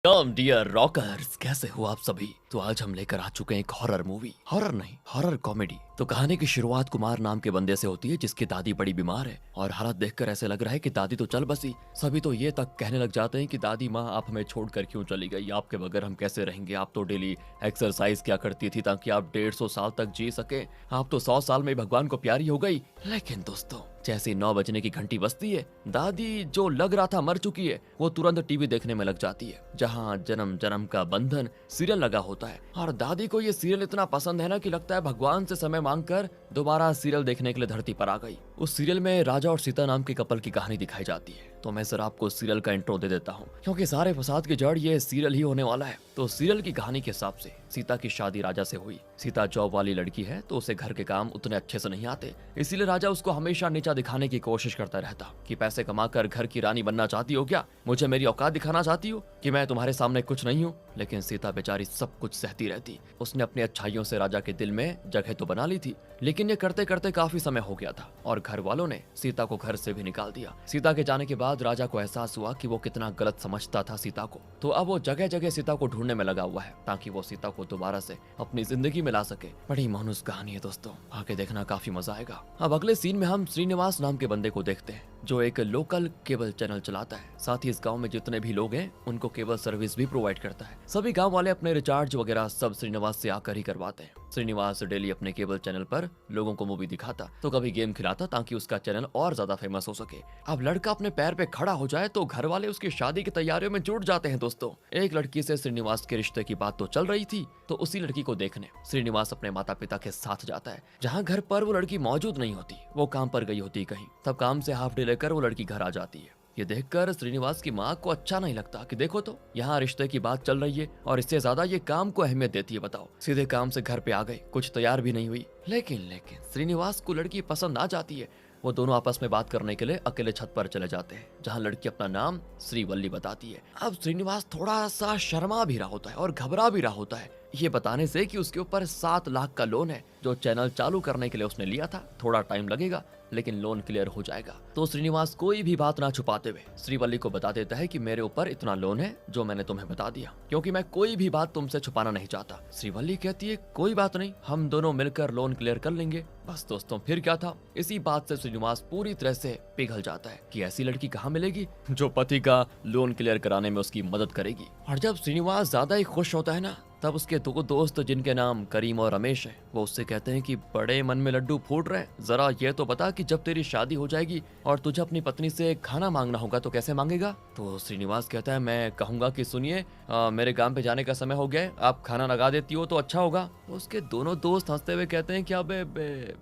कम dear rockers, कैसे हो आप सभी। तो आज हम लेकर आ चुके हैं एक हॉरर मूवी, हॉरर नहीं हॉरर कॉमेडी। तो कहानी की शुरुआत कुमार नाम के बंदे से होती है जिसकी दादी बड़ी बीमार है और हालत देखकर ऐसे लग रहा है कि दादी तो चल बसी। सभी तो ये तक कहने लग जाते हैं कि दादी माँ आप हमें छोड़कर क्यों चली गई, आपके बगैर हम कैसे रहेंगे। आप तो डेली एक्सरसाइज क्या करती थी ताकि आप 150 साल तक जी सके, आप तो 100 साल में भगवान को प्यारी हो गई। लेकिन दोस्तों जैसे 9 बजने की घंटी बजती है, दादी जो लग रहा था मर चुकी है वो तुरंत टीवी देखने में लग जाती है जहाँ जन्म जन्म का बंधन सीरियल लगा होता है। और दादी को ये सीरियल इतना पसंद है ना कि लगता है भगवान से समय मांगकर दोबारा सीरियल देखने के लिए धरती पर आ गई। उस सीरियल में राजा और सीता नाम के कपल की कहानी दिखाई जाती है। तो मैं सर आपको सीरियल का इंट्रो दे देता हूँ क्योंकि सारे फसाद की जड़ ये सीरियल ही होने वाला है। तो सीरियल की कहानी के हिसाब से सीता की शादी राजा से हुई। सीता जॉब वाली लड़की है तो उसे घर के काम उतने अच्छे से नहीं आते, इसीलिए राजा उसको हमेशा नीचा दिखाने की कोशिश करता रहता कि पैसे कमाकर घर की रानी बनना चाहती हो क्या, मुझे मेरी औकात दिखाना चाहती हो कि मैं तुम्हारे सामने कुछ नहीं हूँ। लेकिन सीता बेचारी सब कुछ सहती रहती। उसने अपनी अच्छाइयों से राजा के दिल में जगह तो बना ली थी, लेकिन ये करते करते काफी समय हो गया था और घर वालों ने सीता को घर से भी निकाल दिया। सीता के जाने के बाद राजा को एहसास हुआ कि वो कितना गलत समझता था सीता को। तो अब वो जगह जगह सीता को ढूंढने में लगा हुआ है ताकि वो सीता को दोबारा से अपनी जिंदगी में ला सके। बड़ी मानुस कहानी है दोस्तों, आगे देखना काफी मजा आएगा। अब अगले सीन में हम श्रीनिवास नाम के बंदे को देखते हैं जो एक लोकल केबल चैनल चलाता है। साथ ही इस गांव में जितने भी लोग हैं उनको केबल सर्विस भी प्रोवाइड करता है। सभी गांव वाले अपने रिचार्ज वगैरह सब श्रीनिवास से आकर ही करवाते हैं। श्रीनिवास डेली अपने केबल चैनल पर लोगों को मूवी दिखाता तो कभी गेम खिलाता ताकि उसका चैनल और ज्यादा फेमस हो सके। अब लड़का अपने पैर पे खड़ा हो जाए तो घर वाले उसकी शादी की तैयारियों में जुट जाते हैं। दोस्तों एक लड़की से श्रीनिवास के रिश्ते की बात तो चल रही थी, तो उसी लड़की को देखने श्रीनिवास अपने माता पिता के साथ जाता है जहाँ घर पर वो लड़की मौजूद नहीं होती, वो काम पर गई होती कहीं। तब काम से हाफ डे लेकर वो लड़की घर आ जाती है। ये देखकर श्रीनिवास की माँ को अच्छा नहीं लगता कि देखो तो यहाँ रिश्ते की बात चल रही है और इससे ज्यादा ये काम को अहमियत देती है। बताओ सीधे काम से घर पे आ गए, कुछ तैयार भी नहीं हुई। लेकिन श्रीनिवास को लड़की पसंद आ जाती है। वो दोनों आपस में बात करने के लिए अकेले छत पर चले जाते हैं जहाँ लड़की अपना नाम श्रीवल्ली बताती है। अब श्रीनिवास थोड़ा सा शर्मा भी रहा होता है और घबरा भी रहा होता है ये बताने से कि उसके ऊपर 7 लाख का लोन है जो चैनल चालू करने के लिए उसने लिया था। थोड़ा टाइम लगेगा लेकिन लोन क्लियर हो जाएगा। तो श्रीनिवास कोई भी बात ना छुपाते हुए श्रीवल्ली को बता देता है कि मेरे ऊपर इतना लोन है जो मैंने तुम्हें बता दिया क्योंकि मैं कोई भी बात तुमसे छुपाना नहीं चाहता। श्रीवल्ली कहती है कोई बात नहीं, हम दोनों मिलकर लोन क्लियर कर लेंगे। बस दोस्तों फिर क्या था, इसी बात से श्रीनिवास पूरी तरह से पिघल जाता है कि ऐसी लड़की कहाँ मिलेगी जो पति का लोन क्लियर कराने में उसकी मदद करेगी। और जब श्रीनिवास ज्यादा ही खुश होता है ना, तब उसके 2 दोस्त जिनके नाम करीम और रमेश है वो उससे कहते हैं कि बड़े मन में लड्डू फूट रहे हैं, जरा ये तो बता कि जब तेरी शादी हो जाएगी और तुझे अपनी पत्नी से खाना मांगना होगा तो कैसे मांगेगा। तो श्रीनिवास कहता है मैं कहूंगा कि सुनिए मेरे काम पे जाने का समय हो गया है, आप खाना लगा देती हो तो अच्छा होगा। तो उसके दोनों दोस्त हंसते हुए कहते हैं कि अबे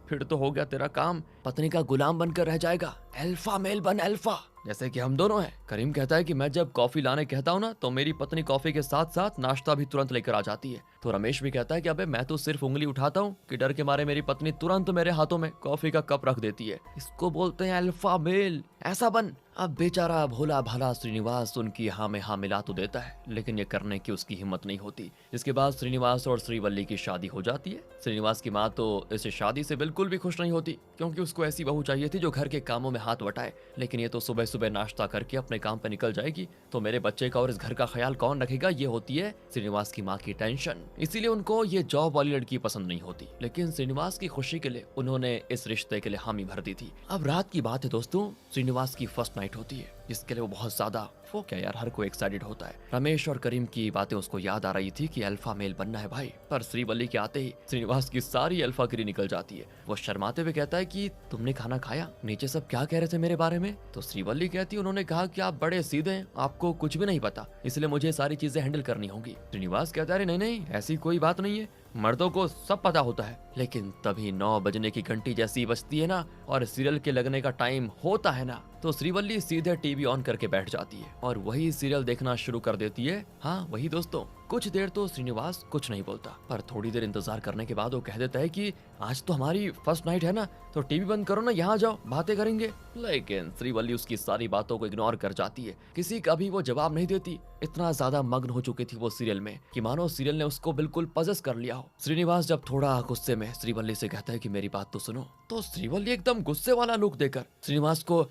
फिर तो हो गया तेरा काम, पत्नी का गुलाम बनकर रह जाएगा, अल्फा मेल बन अल्फा, जैसे कि हम दोनों हैं। करीम कहता है कि मैं जब कॉफी लाने कहता हूँ ना तो मेरी पत्नी कॉफी के साथ साथ नाश्ता भी तुरंत लेकर आ जाती है। तो रमेश भी कहता है कि अबे मैं तो सिर्फ उंगली उठाता हूँ कि डर के मारे मेरी पत्नी तुरंत मेरे हाथों में कॉफी का कप रख देती है, इसको बोलते हैं अल्फा मेल, ऐसा बन। अब बेचारा भोला भाला श्रीनिवास उनकी हाँ में हाँ मिला तो देता है लेकिन ये करने की उसकी हिम्मत नहीं होती। जिसके बाद श्रीनिवास और श्रीवल्ली की शादी हो जाती है। श्रीनिवास की माँ तो इस शादी से बिल्कुल भी खुश नहीं होती क्योंकि उसको ऐसी बहू चाहिए थी जो घर के कामों में हाथ बटाए, लेकिन ये तो सुबह सुबह नाश्ता करके अपने काम पे निकल जाएगी तो मेरे बच्चे का और इस घर का ख्याल कौन रखेगा, ये होती है श्रीनिवास की माँ की टेंशन। इसीलिए उनको ये जॉब वाली लड़की पसंद नहीं होती, लेकिन श्रीनिवास की खुशी के लिए उन्होंने इस रिश्ते के लिए हामी भर दी थी। अब रात की बात है दोस्तों, श्रीनिवास की फर्स्ट नाइट होती है जिसके लिए वो बहुत ज्यादा, वो क्या यार हर कोई एक्साइटेड होता है। रमेश और करीम की बातें उसको याद आ रही थी कि अल्फा मेल बनना है भाई, पर श्रीवल्ली के आते ही श्रीनिवास की सारी अल्फागिरी निकल जाती है। वो शर्माते हुए कहता है कि तुमने खाना खाया, नीचे सब क्या कह रहे थे मेरे बारे में। तो श्रीवल्ली कहती है उन्होंने कहा कि आप बड़े सीधे हैं, आपको कुछ भी नहीं पता, इसलिए मुझे सारी चीजें हैंडल करनी होंगी। श्रीनिवास कहता है नहीं ऐसी कोई बात नहीं है, मर्दों को सब पता होता है। लेकिन तभी 9 बजने की घंटी जैसी बजती है ना और सीरियल के लगने का टाइम होता है ना, तो श्रीवल्ली सीधे टीवी ऑन करके बैठ जाती है और वही सीरियल देखना शुरू कर देती है। हाँ वही दोस्तों, कुछ देर तो श्रीनिवास कुछ नहीं बोलता, पर थोड़ी देर इंतजार करने के बाद वो कह देता है कि आज तो हमारी फर्स्ट नाइट है ना, तो टीवी बंद करो ना, यहाँ जाओ बातें करेंगे। लेकिन श्रीवल्ली उसकी सारी बातों को इग्नोर कर जाती है, किसी का भी वो जवाब नहीं देती। इतना ज्यादा मग्न हो चुकी थी वो सीरियल में कि मानो सीरियल ने उसको बिल्कुल पजेस कर लिया हो। श्रीनिवास जब थोड़ा गुस्से में श्रीवल्ली से कहता है कि मेरी बात तो सुनो, तो श्रीवल्ली एकदम गुस्से वाला लुक देकर श्रीनिवास को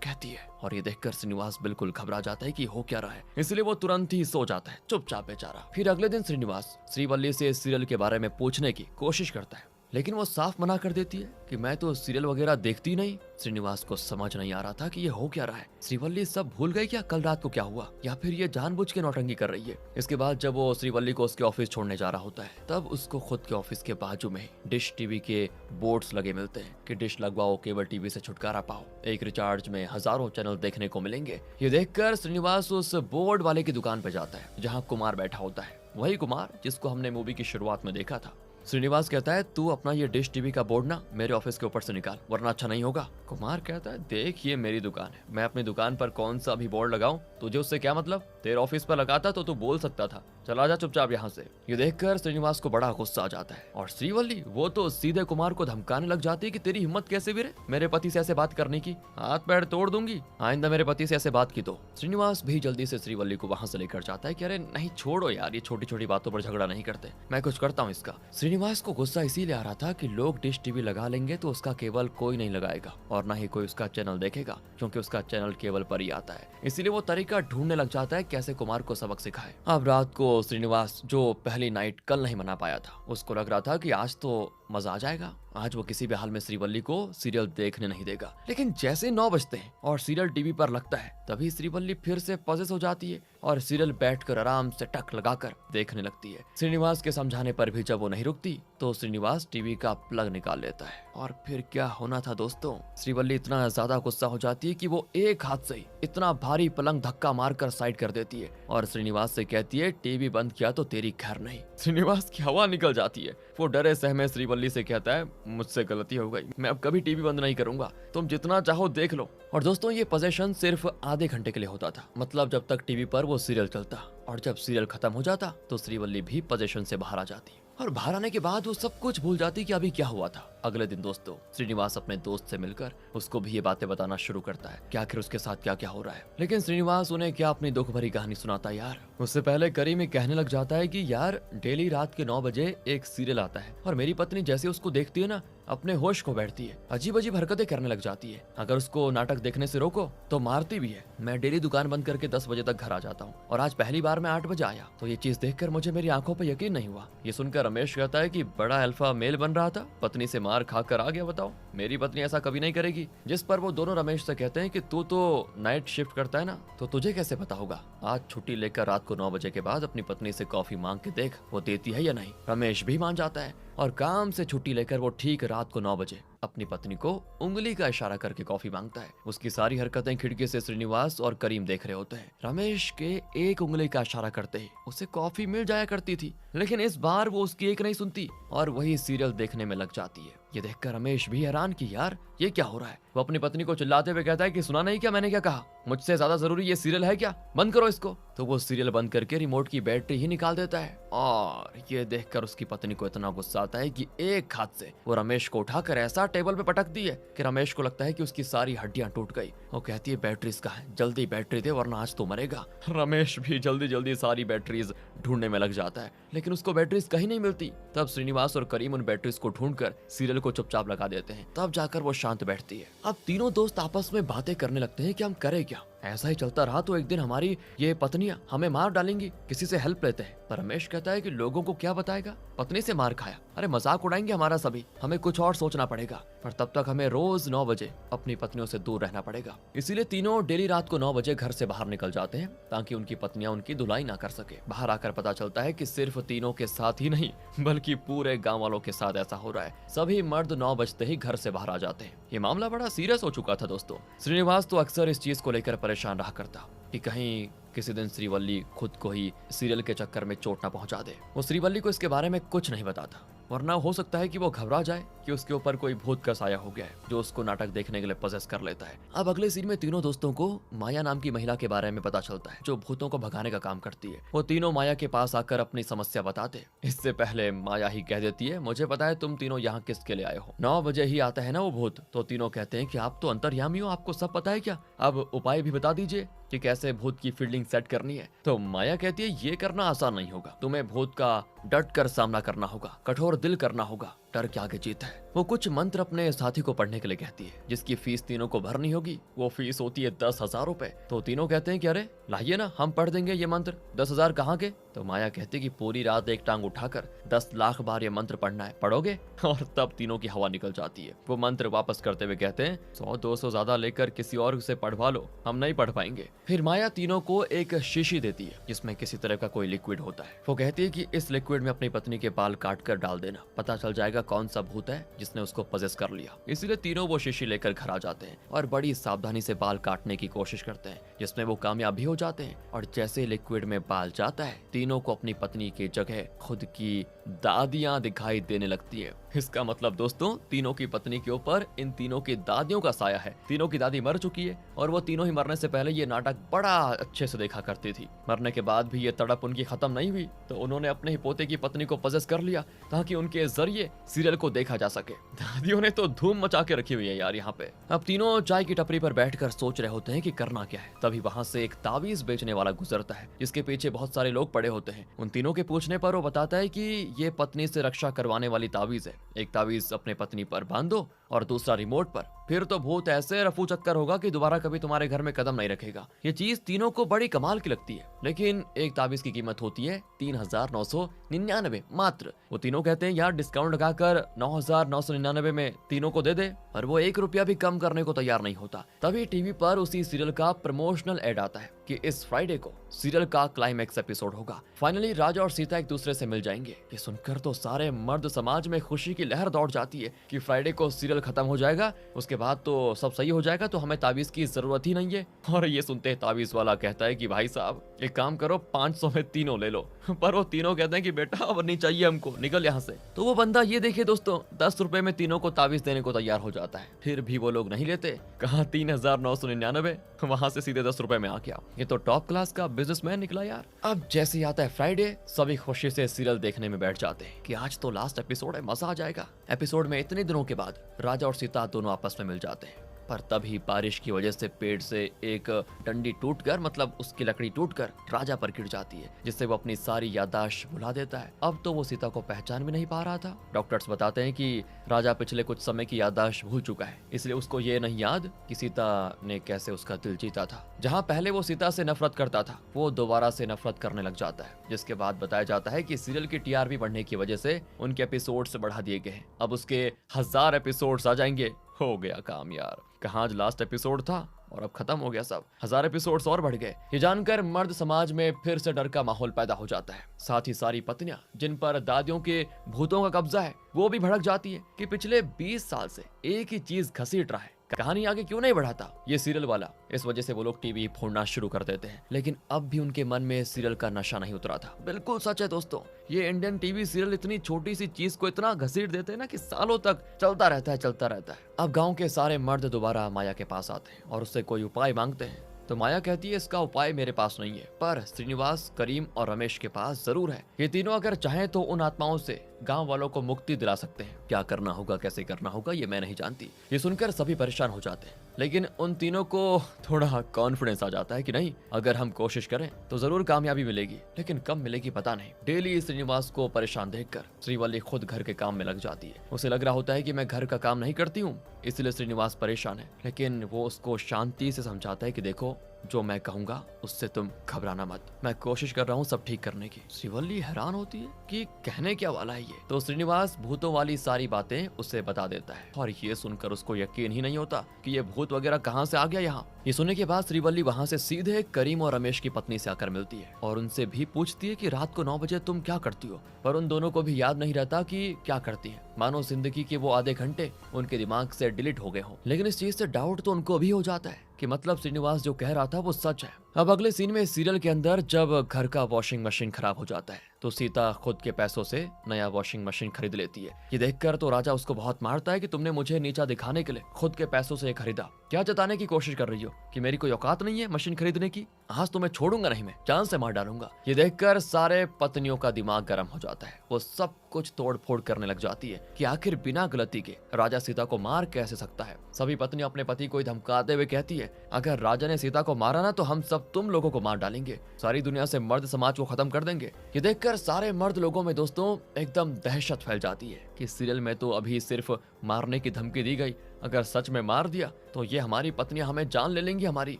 कहती है। और ये देखकर श्रीनिवास बिल्कुल घबरा जाता है कि हो क्या रहा है, इसलिए वो तुरंत ही सो जाता है, चुपचाप बेचारा। फिर अगले दिन श्रीनिवास श्रीवल्ली से इस सीरियल के बारे में पूछने की कोशिश करता है, लेकिन वो साफ मना कर देती है कि मैं तो सीरियल वगैरह देखती नहीं। श्रीनिवास को समझ नहीं आ रहा था कि ये हो क्या रहा है। श्रीवल्ली सब भूल गई क्या कल रात को क्या हुआ, या फिर ये जानबूझ के नौटंकी कर रही है। इसके बाद जब वो श्रीवल्ली को उसके ऑफिस छोड़ने जा रहा होता है, तब उसको खुद के ऑफिस के बाजू में डिश टीवी के बोर्ड्स लगे मिलते हैं कि डिश लगवाओ, केबल टीवी से छुटकारा पाओ, एक रिचार्ज में हजारों चैनल देखने को मिलेंगे। ये देखकर श्रीनिवास उस बोर्ड वाले की दुकान पे जाता है जहाँ कुमार बैठा होता है, वही कुमार जिसको हमने मूवी की शुरुआत में देखा था। श्रीनिवास कहता है, तू अपना ये डिश टीवी का बोर्ड ना मेरे ऑफिस के ऊपर से निकाल, वरना अच्छा नहीं होगा। कुमार कहता है, देख ये मेरी दुकान है, मैं अपनी दुकान पर कौन सा भी बोर्ड लगाऊं, तुझे उससे क्या मतलब? तेरे ऑफिस पर लगाता तो तू बोल सकता था, चला जा चुपचाप यहाँ से। ये देखकर श्रीनिवास को बड़ा गुस्सा आ जाता है और श्रीवल्ली वो तो सीधे कुमार को धमकाने लग जाती है कि तेरी हिम्मत कैसे भी रे मेरे पति से ऐसे बात करने की, हाथ पैर तोड़ दूंगी आइंदा मेरे पति से ऐसे बात की तो। श्रीनिवास भी जल्दी से श्रीवल्ली को वहां से लेकर जाता है कि अरे नहीं छोड़ो यार, ये छोटी छोटी बातों पर झगड़ा नहीं करते, मैं कुछ करता हूँ इसका। श्रीनिवास को गुस्सा इसीलिए आ रहा था कि लोग डिश टीवी लगा लेंगे तो उसका केबल कोई नहीं लगाएगा और ना ही कोई उसका चैनल देखेगा, क्योंकि उसका चैनल केबल पर ही आता है। इसीलिए वो तरीका ढूंढने लग जाता है कैसे कुमार को सबक सिखाए। अब रात को श्रीनिवास जो पहली नाइट कल नहीं मना पाया था, उसको लग रहा था कि आज तो मजा आ जाएगा, आज वो किसी भी हाल में श्रीवल्ली को सीरियल देखने नहीं देगा। लेकिन जैसे 9 बजते हैं और सीरियल टीवी पर लगता है, तभी श्रीवल्ली फिर से पजेस हो जाती है और सीरियल बैठकर आराम से टक लगाकर देखने लगती है। श्रीनिवास के समझाने पर भी जब वो नहीं रुकती तो श्रीनिवास टीवी का प्लग निकाल लेता है। और फिर क्या होना था दोस्तों, श्रीवल्ली इतना ज्यादा गुस्सा हो जाती है कि वो एक हाथ से इतना भारी पलंग धक्का मारकर साइड कर देती है और श्रीनिवास से कहती है, टीवी बंद किया तो तेरी खैर नहीं। श्रीनिवास की हवा निकल जाती है। वो डरे सहमे श्रीवल्ली से कहता है, मुझसे गलती हो गई, मैं अब कभी टीवी बंद नहीं करूंगा, तुम जितना चाहो देख लो। और दोस्तों ये पोजेशन सिर्फ आधे घंटे के लिए होता था, मतलब जब तक टीवी पर वो सीरियल चलता, और जब सीरियल खत्म हो जाता तो श्रीवल्ली भी पोजेशन से बाहर आ जाती और बाहर आने के बाद वो सब कुछ भूल जाती कि अभी क्या हुआ था। अगले दिन दोस्तों श्रीनिवास अपने दोस्त से मिलकर उसको भी ये बातें बताना शुरू करता है कि आखिर उसके साथ क्या क्या हो रहा है। लेकिन श्रीनिवास उन्हें क्या अपनी दुख भरी कहानी सुनाता यार। उससे पहले करीम कहने लग जाता है कि यार डेली रात के 9 बजे एक सीरियल आता है और मेरी पत्नी जैसे उसको देखती है ना, अपने होश खो बैठती है, अजीब अजीब हरकतें करने लग जाती है। अगर उसको नाटक देखने से रोको तो मारती भी है। मैं डेली दुकान बंद करके 10 बजे तक घर आ जाता हूँ और आज पहली बार मैं 8 बजे आया तो ये चीज देखकर मुझे मेरी आंखों पर यकीन नहीं हुआ। ये सुनकर रमेश कहता है कि बड़ा अल्फा मेल बन रहा था, पत्नी से मार खाकर आ गया। बताओ मेरी पत्नी ऐसा कभी नहीं करेगी। जिस पर वो दोनों रमेश से कहते हैं कि तू तो नाइट शिफ्ट करता है ना, तो तुझे कैसे पता होगा। आज छुट्टी लेकर रात को 9 बजे के बाद अपनी पत्नी से कॉफी मांग के देख वो देती है या नहीं। रमेश भी मान जाता है और काम से छुट्टी लेकर वो ठीक रात को 9 बजे अपनी पत्नी को उंगली का इशारा करके कॉफी मांगता है। उसकी सारी हरकतें खिड़की से श्रीनिवास और करीम देख रहे होते हैं। रमेश के एक उंगली का इशारा करते ही उसे कॉफी मिल जाया करती थी, लेकिन इस बार वो उसकी एक नहीं सुनती और वही सीरियल देखने में लग जाती है। ये देखकर रमेश भी हैरान कि यार ये क्या हो रहा है। वो अपनी पत्नी को चिल्लाते हुए कहता है कि सुना नहीं क्या मैंने क्या कहा, मुझसे ज्यादा जरूरी ये सीरियल है क्या, बंद करो इसको। तो वो सीरियल बंद करके रिमोट की बैटरी ही निकाल देता है और ये देखकर उसकी पत्नी को इतना गुस्सा आता है कि एक हाथ से वो रमेश को उठाकर ऐसा टेबल पे पटक दी है कि रमेश को लगता है कि उसकी सारी हड्डियां टूट गई। वो कहती है, बैटरीज कहाँ है, जल्दी बैटरी दे वरना आज तो मरेगा। रमेश भी जल्दी जल्दी सारी बैटरीज ढूंढने में लग जाता है, लेकिन उसको बैटरीज कहीं नहीं मिलती। तब श्रीनिवास और करीम उन बैटरीज को ढूंढकर सीरियल को चुपचाप लगा देते हैं। तब जाकर वो शांत बैठती है। अब तीनों दोस्त आपस में बातें करने लगते हैं कि हम करें क्या। ऐसा ही चलता रहा तो एक दिन हमारी ये पत्नियां हमें मार डालेंगी, किसी से हेल्प लेते हैं। पर रमेश कहता है कि लोगों को क्या बताएगा, पत्नी से मार खाया, अरे मजाक उड़ाएंगे हमारा सभी, हमें कुछ और सोचना पड़ेगा। पर तब तक हमें रोज 9 बजे अपनी पत्नियों से दूर रहना पड़ेगा। इसीलिए तीनों डेली रात को 9 बजे घर से बाहर निकल जाते हैं ताकि उनकी पत्नियां उनकी धुलाई ना कर सके। बाहर आकर पता चलता है कि सिर्फ तीनों के साथ ही नहीं बल्कि पूरे गाँव वालों के साथ ऐसा हो रहा है। सभी मर्द 9 बजते ही घर से बाहर आ जाते हैं। ये मामला बड़ा सीरियस हो चुका था दोस्तों। श्रीनिवास तो अक्सर इस चीज को लेकर परेशान रहा करता कि कहीं किसी दिन श्रीवल्ली खुद को ही सीरियल के चक्कर में चोट ना पहुंचा दे। वो श्रीवल्ली को इसके बारे में कुछ नहीं बताता, वरना हो सकता है कि वो घबरा जाए कि उसके ऊपर कोई भूत का साया हो गया है जो उसको नाटक देखने के लिए पजेस कर लेता है। अब अगले सीन में तीनों दोस्तों को माया नाम की महिला के बारे में पता चलता है जो भूतों को भगाने का काम करती है। वो तीनों माया के पास आकर अपनी समस्या बताते। इससे पहले माया ही कह देती है, मुझे पता है तुम तीनों यहाँ किसके लिए आए हो, 9 बजे ही आता है ना वो भूत। तो तीनों कहते हैं कि आप तो अंतर्यामी हो, आपको सब पता है क्या, अब उपाय भी बता दीजिए कि कैसे भूत की फील्डिंग सेट करनी है। तो माया कहती है, ये करना आसान नहीं होगा, तुम्हें भूत का डट कर सामना करना होगा, कठोर दिल करना होगा डर के आगे जीत है। वो कुछ मंत्र अपने साथी को पढ़ने के लिए कहती है, जिसकी फीस तीनों को भरनी होगी। वो फीस होती है 10,000 रुपए। तो तीनों कहते हैं कि अरे लाइए ना, हम पढ़ देंगे ये मंत्र। 10,000 कहाँ के? तो माया कहती है कि पूरी रात एक टांग उठाकर 10 लाख बार ये मंत्र पढ़ना है, पढ़ोगे? और तब तीनों की हवा निकल जाती है। वो मंत्र वापस करते हुए कहते हैं 100-200 ज्यादा लेकर किसी और से पढ़वा लो, हम नहीं पढ़ पाएंगे। फिर माया तीनों को एक शीशी देती है जिसमें किसी तरह का कोई लिक्विड होता है। वो कहती है कि इस लिक्विड में अपनी पत्नी के बाल काट कर डाल देना, पता चल जाएगा कौन सा भूत है जिसने उसको पजेस कर लिया। इसीलिए तीनों वो शीशी लेकर घर आ जाते हैं और बड़ी सावधानी से बाल काटने की कोशिश करते हैं, जिसमें वो कामयाब भी हो जाते हैं। और जैसे लिक्विड में बाल जाता है, तीनों को अपनी पत्नी की जगह खुद की दादियां दिखाई देने लगती है। इसका मतलब दोस्तों, तीनों की पत्नी के ऊपर इन तीनों की दादियों का साया है। तीनों की दादी मर चुकी है और वो तीनों ही मरने से पहले ये नाटक बड़ा अच्छे से देखा करती थी। मरने के बाद भी ये तड़प उनकी खत्म नहीं हुई, तो उन्होंने अपने ही पोते की पत्नी को पजेस कर लिया ताकि उनके जरिए सीरियल को देखा जा सके। दादियों ने तो धूम मचा के रखी हुई है यार यहाँ पे। अब तीनों चाय की टपरी पर बैठकर सोच रहे होते हैं कि करना क्या है। तभी वहाँ से एक तावीज बेचने वाला गुजरता है, जिसके पीछे बहुत सारे लोग पड़े होते हैं। उन तीनों के पूछने पर वो बताता है कि ये पत्नी से रक्षा करवाने वाली तावीज है। एक तावीज अपने पत्नी पर बांधो और दूसरा रिमोट पर, फिर तो भूत ऐसे रफू चक्कर होगा कि दोबारा कभी तुम्हारे घर में कदम नहीं रखेगा। ये चीज तीनों को बड़ी कमाल की लगती है, लेकिन एक ताबीज की कीमत होती है 3,999 मात्र। वो तीनों कहते हैं यार डिस्काउंट लगाकर 9,999 में तीनों को दे दे, पर वो 1 रुपया भी कम करने को तैयार नहीं होता। तभी टीवी पर उसी सीरियल का प्रमोशनल एड आता है कि इस फ्राइडे को सीरियल का क्लाइमैक्स एपिसोड होगा। फाइनली राजा और सीता एक दूसरे से मिल जाएंगे। ये सुनकर तो सारे मर्द समाज में खुशी की लहर दौड़ जाती है कि फ्राइडे को सीरियल खत्म हो जाएगा, उसके बाद तो सब सही हो जाएगा, तो हमें ताबीज की जरूरत ही नहीं है। और ये सुनते ताबीज वाला कहता है कि भाई साहब एक काम करो, 500 में तीनों ले लो। पर वो तीनों कहते हैं कि बेटा अब नहीं चाहिए हमको, निकल यहाँ से। तो वो बंदा ये देखिए दोस्तों, 10 रुपए में तीनों को ताबीज देने को तैयार हो जाता है। फिर भी वो लोग नहीं लेते। कहा 3,999, वहां से सीधे 10 रुपए में आ गया। ये तो टॉप क्लास का बिजनेसमैन निकला यार। अब जैसे ही आता है फ्राइडे, सभी खुशी से सीरियल देखने में बैठ जाते हैं कि आज तो लास्ट एपिसोड है, मजा आ जाएगा। एपिसोड में इतने दिनों के बाद राजा और सीता दोनों आपस में मिल जाते हैं, पर तभी बारिश की वजह से पेड़ से एक डंडी टूटकर, मतलब उसकी लकड़ी टूटकर राजा पर गिर जाती है, जिससे वो अपनी सारी याददाश्त भुला देता है। अब तो वो सीता को पहचान भी नहीं पा रहा था। डॉक्टर्स बताते हैं कि राजा पिछले कुछ समय की याददाश्त भूल चुका है, इसलिए उसको ये नहीं याद कि सीता ने कैसे उसका दिल जीता था। जहाँ पहले वो सीता से नफरत करता था, वो दोबारा से नफरत करने लग जाता है। जिसके बाद बताया जाता है कि सीरियल की टीआरपी बढ़ने की वजह से उनके एपिसोड्स बढ़ा दिए गए हैं। अब उसके 1000 एपिसोड्स आ जाएंगे। हो गया काम यार, कहाँ आज लास्ट एपिसोड था और अब खत्म हो गया सब। 1000 एपिसोड्स और बढ़ गए। ये जानकर मर्द समाज में फिर से डर का माहौल पैदा हो जाता है। साथ ही सारी पत्नियां जिन पर दादियों के भूतों का कब्जा है, वो भी भड़क जाती है कि पिछले 20 साल से एक ही चीज घसीट रहा है, कहानी आगे क्यों नहीं बढ़ाता ये सीरियल वाला। इस वजह से वो लोग टीवी फोड़ना शुरू कर देते हैं, लेकिन अब भी उनके मन में सीरियल का नशा नहीं उतरा था। बिल्कुल सच है दोस्तों, ये इंडियन टीवी सीरियल इतनी छोटी सी चीज को इतना घसीट देते हैं ना कि सालों तक चलता रहता है। अब गाँव के सारे मर्द दोबारा माया के पास आते हैं और उससे कोई उपाय मांगते हैं। तो माया कहती है इसका उपाय मेरे पास नहीं है, पर श्रीनिवास, करीम और रमेश के पास जरूर है। ये तीनों अगर चाहें तो उन आत्माओं से गांव वालों को मुक्ति दिला सकते हैं। क्या करना होगा, कैसे करना होगा, ये मैं नहीं जानती। ये सुनकर सभी परेशान हो जाते हैं, लेकिन उन तीनों को थोड़ा कॉन्फिडेंस आ जाता है कि नहीं, अगर हम कोशिश करें तो जरूर कामयाबी मिलेगी, लेकिन कब मिलेगी पता नहीं। डेली श्रीनिवास को परेशान देखकर श्रीवल्ली खुद घर के काम में लग जाती है। उसे लग रहा होता है कि मैं घर का काम नहीं करती हूँ, इसलिए श्रीनिवास परेशान है, लेकिन वो उसको शांति से समझाता है कि देखो जो मैं कहूंगा उससे तुम घबराना मत, मैं कोशिश कर रहा हूँ सब ठीक करने की। श्रीवल्ली हैरान होती है कि कहने क्या वाला है ये। तो श्रीनिवास भूतों वाली सारी बातें उसे बता देता है और ये सुनकर उसको यकीन ही नहीं होता कि ये भूत वगैरह कहाँ से आ गया यहाँ। ये सुनने के बाद श्रीवल्ली वहाँ से सीधे करीम और रमेश की पत्नी से आकर मिलती है और उनसे भी पूछती है कि रात को 9 बजे तुम क्या करती हो। पर उन दोनों को भी याद नहीं रहता कि क्या करती है, मानो जिंदगी के वो आधे घंटे उनके दिमाग से डिलीट हो गए हों। लेकिन इस चीज से डाउट तो उनको भी हो जाता है कि मतलब श्रीनिवास जो कह रहा था वो सच है। अब अगले सीन में सीरियल के अंदर जब घर का वॉशिंग मशीन खराब हो जाता है तो सीता खुद के पैसों से नया वॉशिंग मशीन खरीद लेती है। ये देखकर तो राजा उसको बहुत मारता है कि तुमने मुझे नीचा दिखाने के लिए खुद के पैसों से खरीदा, क्या जताने की कोशिश कर रही हो कि मेरी कोई औकात नहीं है मशीन खरीदने की, आज तुम्हें छोड़ूंगा नहीं, मैं जान से मार डालूंगा। ये देखकर सारे पत्नियों का दिमाग गर्म हो जाता है। वो सब कुछ तोड़ फोड़ करने लग जाती है कि आखिर बिना गलती के राजा सीता को मार कैसे सकता है। सभी पत्नियां अपने पति को धमकाते हुए कहती है अगर राजा ने सीता को मारा ना तो हम सब अब तुम लोगों को मार डालेंगे, सारी दुनिया से मर्द समाज को खत्म कर देंगे। ये देखकर सारे मर्द लोगों में दोस्तों एकदम दहशत फैल जाती है कि सीरियल में तो अभी सिर्फ मारने की धमकी दी गई, अगर सच में मार दिया तो ये हमारी पत्नियां हमें जान ले लेंगी, हमारी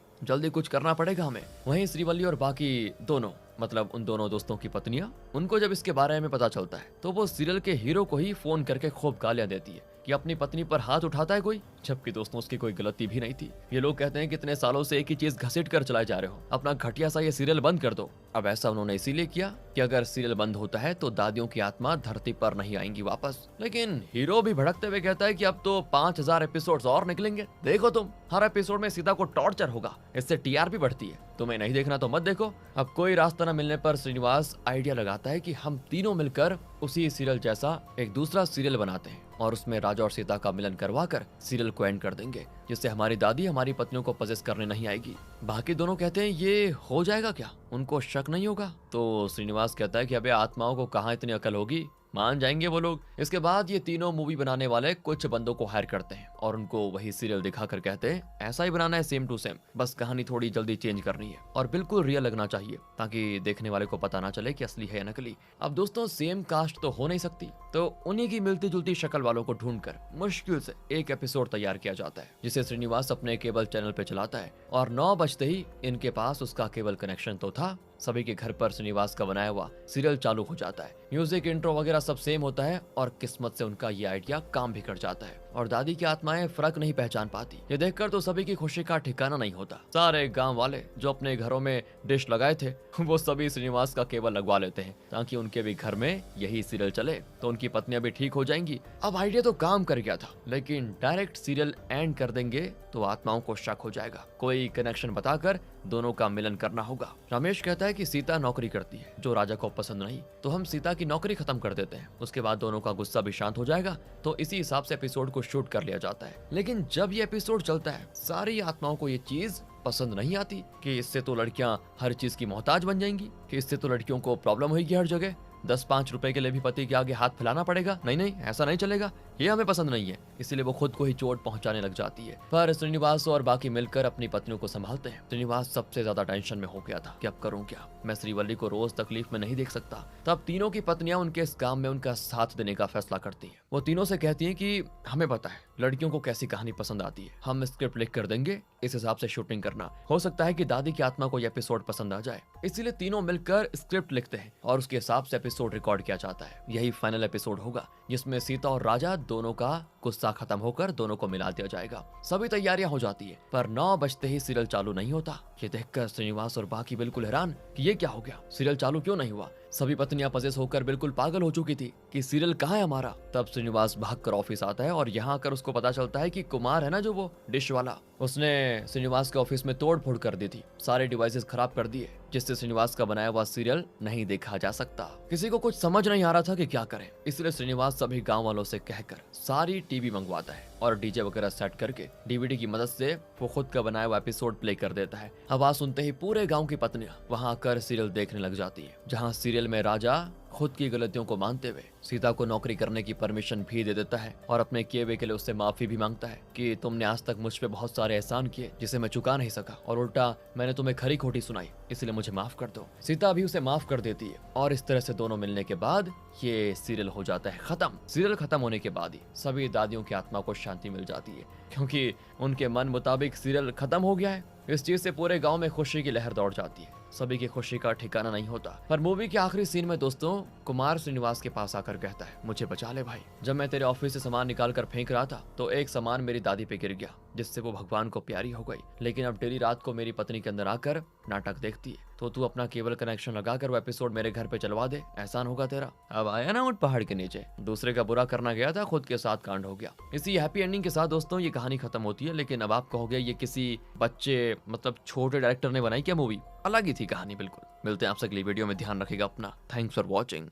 जल्दी कुछ करना पड़ेगा हमें। वहीं श्रीवल्ली और बाकी दोनों मतलब उन दोनों दोस्तों की पत्नियां, उनको जब इसके बारे में पता चलता है तो वो सीरियल के हीरो को ही फोन करके खूब गालियां देती है कि अपनी पत्नी पर हाथ उठाता है कोई, जबकि दोस्तों उसकी कोई गलती भी नहीं थी। ये लोग कहते हैं कि इतने सालों से एक ही चीज घसीट कर चलाए जा रहे हो, अपना घटिया सा ये सीरियल बंद कर दो। अब ऐसा उन्होंने इसीलिए किया कि अगर सीरियल बंद होता है तो दादियों की आत्मा धरती पर नहीं आएंगी वापस। लेकिन हीरो भी भड़कते हुए कहता है कि अब तो 5000 एपिसोड्स और निकलेंगे, देखो तुम, हर एपिसोड में सीता को टॉर्चर होगा, इससे टीआरपी बढ़ती है, तुम्हें नहीं देखना तो मत देखो। अब कोई रास्ता न मिलने पर श्रीनिवास आइडिया लगाता है कि हम तीनों मिलकर उसी सीरियल जैसा एक दूसरा सीरियल बनाते हैं और उसमें राजा और सीता का मिलन करवा कर सीरियल को एंड कर देंगे, जिससे हमारी दादी हमारी पत्नियों को पजेस करने नहीं आएगी। बाकी दोनों कहते हैं ये हो जाएगा क्या, उनको शक नहीं होगा? तो श्रीनिवास कहता है कि अबे आत्माओं को कहाँ इतनी अकल होगी, मान जाएंगे वो लोग। इसके बाद ये तीनों मूवी बनाने वाले कुछ बंदों को हायर करते हैं और उनको वही सीरियल दिखाकर कहते हैं ऐसा ही बनाना है सेम टू सेम, बस कहानी थोड़ी जल्दी चेंज करनी है और बिल्कुल रियल लगना चाहिए ताकि देखने वाले को पता ना चले कि असली है या नकली। अब दोस्तों सेम कास्ट तो हो नहीं सकती, तो उन्हीं की मिलती जुलती शक्ल वालों को ढूंढकर मुश्किल से एक एपिसोड तैयार किया जाता है, जिसे श्रीनिवास अपने केबल चैनल पे चलाता है और 9 बजते ही इनके पास उसका केबल कनेक्शन तो था, सभी के घर पर श्रीनिवास का बनाया हुआ सीरियल चालू हो जाता है। म्यूजिक इंट्रो वगैरह सब सेम होता है और किस्मत से उनका ये आइडिया काम भी कर जाता है और दादी की आत्माएं फर्क नहीं पहचान पाती। ये देखकर तो सभी की खुशी का ठिकाना नहीं होता। सारे गांव वाले जो अपने घरों में डिश लगाए थे वो सभी श्रीनिवास का केबल लगवा लेते हैं ताकि उनके भी घर में यही सीरियल चले तो उनकी पत्नियां भी ठीक हो जाएंगी। अब आइडिया तो काम कर गया था, लेकिन डायरेक्ट सीरियल एंड कर देंगे तो आत्माओं को शक हो जाएगा, कोई कनेक्शन बताकर दोनों का मिलन करना होगा। रमेश कहता है कि सीता नौकरी करती है जो राजा को पसंद नहीं, तो हम सीता की नौकरी खत्म कर देते हैं, उसके बाद दोनों का गुस्सा भी शांत हो जाएगा, तो इसी हिसाब से एपिसोड को शूट कर लिया जाता है। लेकिन जब ये एपिसोड चलता है सारी आत्माओं को ये चीज पसंद नहीं आती कि इससे तो लड़कियां हर चीज की मोहताज बन जाएंगी, कि इससे तो लड़कियों को प्रॉब्लम होगी हर जगह, 10-5 रुपए के लिए भी पति के आगे हाथ फैलाना पड़ेगा, नहीं नहीं ऐसा नहीं चलेगा, ये हमें पसंद नहीं है। इसीलिए वो खुद को ही चोट पहुंचाने लग जाती है। पर श्रीनिवास और बाकी मिलकर अपनी पत्नियों को संभालते हैं। श्रीनिवास सबसे ज्यादा टेंशन में हो गया था कि अब करूं क्या, मैं श्रीवल्ली को रोज तकलीफ में नहीं देख सकता। तब तीनों की पत्नियां उनके इस काम में उनका साथ देने का फैसला करती है। वो तीनों से कहती है कि हमें पता है लड़कियों को कैसी कहानी पसंद आती है, हम स्क्रिप्ट लिख कर देंगे, इस हिसाब से शूटिंग करना, हो सकता है कि दादी की आत्मा को यह एपिसोड पसंद आ जाए। इसीलिए तीनों मिलकर स्क्रिप्ट लिखते हैं और उसके हिसाब से एपिसोड रिकॉर्ड किया जाता है। यही फाइनल एपिसोड होगा जिसमें सीता और राजा दोनों का गुस्सा खत्म होकर दोनों को मिला दिया जाएगा। सभी तैयारियां हो जाती है पर 9 बजते ही सीरियल चालू नहीं होता। ये देखकर श्रीनिवास और बाकी बिल्कुल हैरान कि ये क्या हो गया, सीरियल चालू क्यों नहीं हुआ। सभी पत्नियां पजेस होकर बिल्कुल पागल हो चुकी थी कि सीरियल कहाँ है हमारा। तब श्रीनिवास भागकर ऑफिस आता है और यहाँ आकर उसको पता चलता है कि कुमार है ना जो वो डिश वाला, उसने श्रीनिवास के ऑफिस में तोड़ फोड़ कर दी थी, सारे डिवाइसेस खराब कर दिए, जिससे श्रीनिवास का बनाया हुआ सीरियल नहीं देखा जा सकता। किसी को कुछ समझ नहीं आ रहा था कि क्या करें, इसलिए श्रीनिवास सभी गांव वालों से कहकर सारी टीवी मंगवाता है और डीजे वगैरह सेट करके डीवीडी की मदद से वो खुद का बनाया हुआ एपिसोड प्ले कर देता है। आवाज सुनते ही पूरे गांव की पत्नियां वहां आकर सीरियल देखने लग जाती है, जहां सीरियल में राजा खुद की गलतियों को मानते हुए सीता को नौकरी करने की परमिशन भी दे देता है और अपने किए हुए के लिए उससे माफी भी मांगता है कि तुमने आज तक मुझ पे बहुत सारे एहसान किए जिसे मैं चुका नहीं सका और उल्टा मैंने तुम्हें खरी खोटी सुनाई, इसलिए मुझे माफ कर दो। सीता भी उसे माफ कर देती है और इस तरह से दोनों मिलने के बाद ये सीरियल हो जाता है खत्म। सीरियल खत्म होने के बाद ही सभी दादियों की आत्मा को शांति मिल जाती है क्योंकि उनके मन मुताबिक सीरियल खत्म हो गया है। इस चीज से पूरे गांव में खुशी की लहर दौड़ जाती है, सभी की खुशी का ठिकाना नहीं होता। पर मूवी के आखिरी सीन में दोस्तों कुमार श्रीनिवास के पास आकर कहता है, मुझे बचा ले भाई, जब मैं तेरे ऑफिस से सामान निकाल कर फेंक रहा था तो एक सामान मेरी दादी पे गिर गया जिससे वो भगवान को प्यारी हो गई, लेकिन अब डेली रात को मेरी पत्नी के अंदर आकर नाटक देखती है, तो तू अपना केबल कनेक्शन लगाकर वो एपिसोड मेरे घर पे चलवा दे, एहसान होगा तेरा। अब आया ना उठ पहाड़ के नीचे, दूसरे का बुरा करना गया था, खुद के साथ कांड हो गया। इसी हैप्पी एंडिंग के साथ दोस्तों ये कहानी खत्म होती है। लेकिन अब आप कहोगे ये किसी बच्चे मतलब छोटे डायरेक्टर ने बनाई क्या मूवी, अलग ही थी कहानी बिल्कुल। मिलते हैं आपसे अगली वीडियो में, ध्यान रखिएगा अपना। Thanks for watching.